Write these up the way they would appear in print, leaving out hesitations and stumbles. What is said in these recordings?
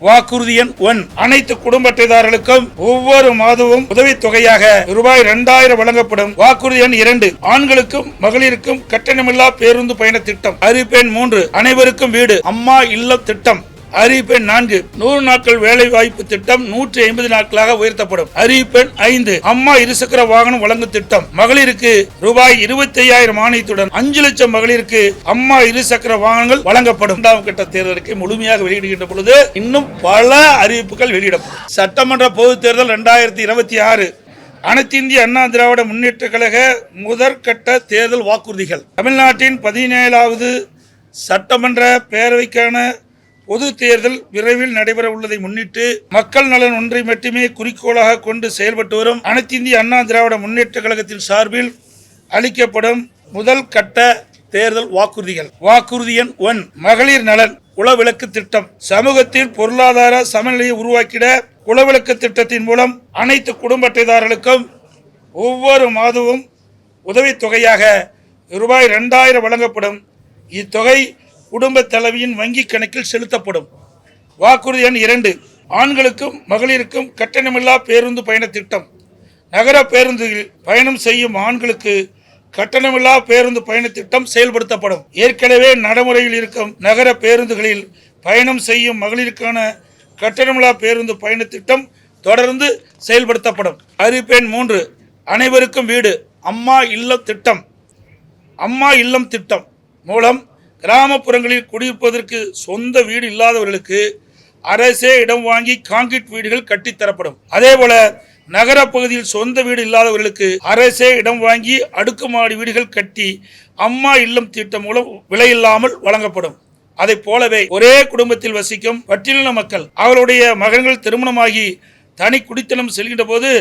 வாக்குறுதி எண் 1, அனைத்து குடும்ப அட்டைதாரர்களுக்கும் ஒவ்வொரு மாதமும் உதவித்தொகையாக ரூபாய் 2000 வழங்கப்படும். வாக்குறுதி எண் 2, ஆண்களுக்கும் மகளிருக்கும் கட்டணமில்லா பேருந்து பயண திட்டம். அறிவிப்பு எண் 3, அனைவருக்கும் வீடு அம்மா இல்லம் திட்டம். அறிவிப்பு எண் 4, 100 நாட்கள் வேலை வாய்ப்பு திட்டம் 150 நாட்களாக உயர்த்தப்படும். அறிவிப்பு எண் 5, அம்மா இருசக்கர வாகனம் வழங்கும் திட்டம். மகளிருக்கு ரூபாய் 25,000 மானியத்துடன் 5 லட்சம் மகளிருக்கு அம்மா இருசக்கர வாகனங்கள் வழங்கப்படும். 2ஆம் கட்ட தேர்தலுக்கு முழுமையாக வெளியிடுகின்ற பொழுது இன்னும் பல அறிவிப்புகள் வெளியிடப்படும். சட்டமன்ற பொதுத் தேர்தல் 2026 அனைத்து இந்திய அண்ணா திராவிட முன்னேற்ற கழக முதற்கட்ட தேர்தல் வாக்குறுதிகள். தமிழ்நாட்டின் 17வது சட்டமன்ற பேரவைக்கான பொது தேர்தல் விரைவில் நடைபெற உள்ளதை முன்னிட்டு மக்கள் நலன் ஒன்றை மட்டுமே குறிக்கோளாக கொண்டு செயல்பட்டு வரும் அனைத்து இந்திய அண்ணா திராவிட முன்னேற்ற கழகத்தின் சார்பில் அளிக்கப்படும் முதல் கட்ட தேர்தல் வாக்குறுதிகள். வாக்குறுதி எண் 1, மகளிர் நலன் குலவிளக்கு திட்டம். சமூகத்தில் பொருளாதார சமநிலையை உருவாக்கிட குலவிளக்கு திட்டத்தின் மூலம் அனைத்து குடும்ப அட்டைதாரர்களுக்கும் ஒவ்வொரு மாதமும் உதவித்தொகையாக ரூபாய் 2000 வழங்கப்படும். இத்தொகை குடும்ப தலைவியின் வங்கி கணக்கில் செலுத்தப்படும். வாக்குறுதி எண் 2, ஆண்களுக்கும் மகளிருக்கும் கட்டணமில்லா பேருந்து பயண திட்டம். நகர பேருந்தில் பயணம் செய்யும் ஆண்களுக்கு கட்டணமில்லா பேருந்து பயண திட்டம் செயல்படுத்தப்படும். ஏற்கனவே நடைமுறையில் இருக்கும் நகர பேருந்துகளில் பயணம் செய்யும் மகளிருக்கான கட்டணமில்லா பேருந்து பயண திட்டம் தொடர்ந்து செயல்படுத்தப்படும். அறிவிப்பு எண் 3, அனைவருக்கும் வீடு அம்மா இல்லம் திட்டம். அம்மா இல்லம் திட்டம் மூலம் கிராமப்புறங்களில் குடியிருப்பதற்கு சொந்த வீடு இல்லாதவர்களுக்கு அரசே இடம் வாங்கி கான்கிரீட் வீடுகள் கட்டித்தரப்படும். அதேபோல நகர பகுதியில் சொந்த வீடு இல்லாதவர்களுக்கு அரசே இடம் வாங்கி அடுக்குமாடி வீடுகள் கட்டி அம்மா இல்லம் திட்டம் மூலம் விலையில்லாமல் வழங்கப்படும். அதை போலவே ஒரே குடும்பத்தில் வசிக்கும் பட்டியலின மக்கள் அவருடைய மகன்கள் திருமணமாகி தனி குடித்தனம் செல்கின்ற போது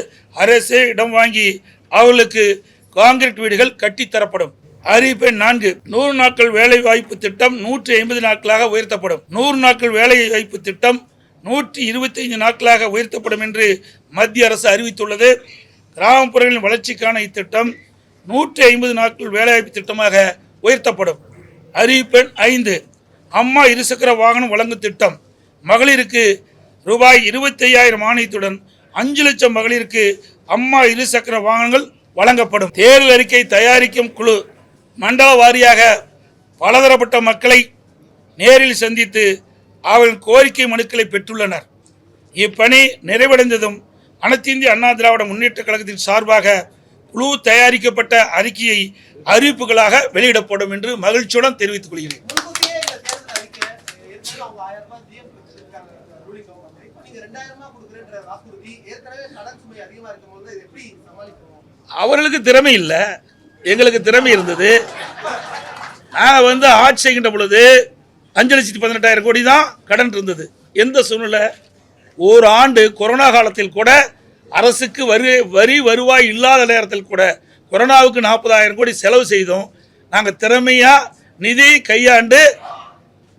அரசே இடம் வாங்கி அவர்களுக்கு கான்கிரீட் வீடுகள் கட்டித்தரப்படும். அறிவிப்பு எண் 4, 100 நாட்கள் வேலை வாய்ப்பு திட்டம் 150 நாட்களாக உயர்த்தப்படும். 100 நாட்கள் வேலை வாய்ப்பு திட்டம் 125 நாட்களாக உயர்த்தப்படும் என்று மத்திய அரசு அறிவித்துள்ளது. கிராமப்புறங்களின் வளர்ச்சிக்கான இத்திட்டம் 150 நாட்கள் வேலைவாய்ப்பு திட்டமாக உயர்த்தப்படும். அறிவிப்பு எண் 5, அம்மா இருசக்கர வாகனம் வழங்கும் திட்டம். மகளிருக்கு ரூபாய் 25,000 மானியத்துடன் 5 லட்சம் மகளிருக்கு அம்மா இருசக்கர வாகனங்கள் வழங்கப்படும். தேர்தல் அறிக்கை தயாரிக்கும் குழு மண்டல வாரியாக பலதரப்பட்ட மக்களை நேரில் சந்தித்து அவர்கள் கோரிக்கை மனுக்களை பெற்றுள்ளனர். இப்பணி நிறைவடைந்ததும் அனைத்து இந்திய அண்ணா திராவிட முன்னேற்ற கழகத்தின் சார்பாக குழு தயாரிக்கப்பட்ட அறிக்கையை அறிவிப்புகளாக வெளியிடப்படும் என்று மகிழ்ச்சியுடன் தெரிவித்துக் கொள்கிறேன். அவர்களுக்கு திறமை இல்லை, எங்களுக்கு திறமை இருந்தது. நாங்கள் ஆட்சி செய்கின்ற பொழுது 5,18,000 கோடி தான் கடன் இருந்தது. எந்த சூழ்நிலை ஒரு ஆண்டு கொரோனா காலத்தில் கூட அரசுக்கு வரி வருவாய் இல்லாத நேரத்தில் கூட கொரோனாவுக்கு 40,000 கோடி செலவு செய்தோம். நாங்கள் திறமையாக நிதி கையாண்டு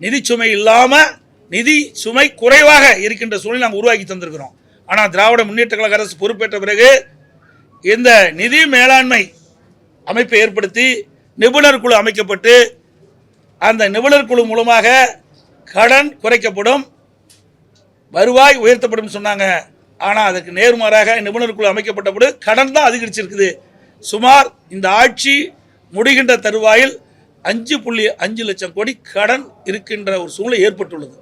நிதி சுமை இல்லாமல் நிதி சுமை குறைவாக இருக்கின்ற சூழ்நிலை நாங்கள் உருவாக்கி தந்திருக்கிறோம். ஆனால் திராவிட முன்னேற்ற கழக அரசு பொறுப்பேற்ற பிறகு இந்த நிதி மேலாண்மை அமைப்பை ஏற்படுத்தி நிபுணர் குழு அமைக்கப்பட்டு அந்த நிபுணர் குழு மூலமாக கடன் குறைக்கப்படும், வருவாய் உயர்த்தப்படும் சொன்னாங்க. ஆனால் அதுக்கு நேர்மாறாக நிபுணர் குழு அமைக்கப்பட்டபோது கடன் தான் அதிகரிச்சிருக்குது. சுமார் இந்த ஆட்சி முடிகின்ற தருவாயில் 5.5 லட்சம் கோடி கடன் இருக்கின்ற ஒரு சூழ்நிலை ஏற்பட்டுள்ளது.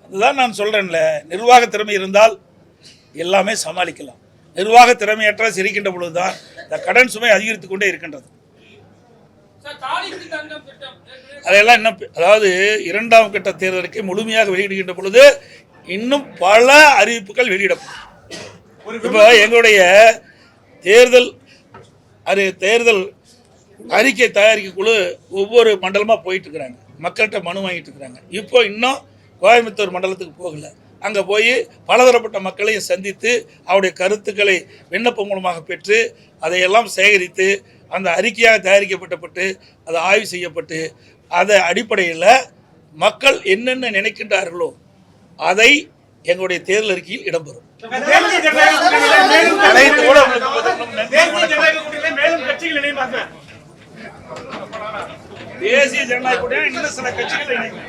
அதுதான் நான் சொல்றேன்ல, நிர்வாக திறமை இருந்தால் எல்லாமே சமாளிக்கலாம். நிர்வாக திறமையற்ற சிரிக்கின்ற பொழுதுதான் இந்த கடன் சுமை அதிகரித்துக் கொண்டே இருக்கின்றது. அதெல்லாம் இன்னும் அதாவது 2ஆம் கட்ட தேர்தலுக்கு முழுமையாக வெளியிடுகின்ற பொழுது இன்னும் பல அறிவிப்புகள் வெளியிடப்படும். இப்போ எங்களுடைய தேர்தல் அறிக்கை தயாரிக்க குழு ஒவ்வொரு மண்டலமாக போயிட்டு இருக்கிறாங்க, மக்கள்கிட்ட மனு வாங்கிட்டு இருக்கிறாங்க. இப்போ இன்னும் கோயம்புத்தூர் மண்டலத்துக்கு போகல. அங்கே போய் பலதரப்பட்ட மக்களையும் சந்தித்து அவருடைய கருத்துக்களை விண்ணப்பம் மூலமாக பெற்று அதையெல்லாம் சேகரித்து அந்த அறிக்கையாக தயாரிக்கப்பட்டு அது ஆய்வு செய்யப்பட்டு அதை அடிப்படையில் மக்கள் என்னென்ன நினைக்கின்றார்களோ அதை எங்களுடைய தேர்தல் அறிக்கையில் இடம்பெறும். தேசிய ஜனநாயக கூட்டணியில மேலும் அனைத்து ஊடகங்களுக்கும் தேசிய ஜனநாயக கூட்டணியில மேலும் கட்சிகள் இணைப்பாங்க. தேசிய ஜனநாயக கூட்டணியில் இன்னும் சில கட்சிகள் இணைக்கும்.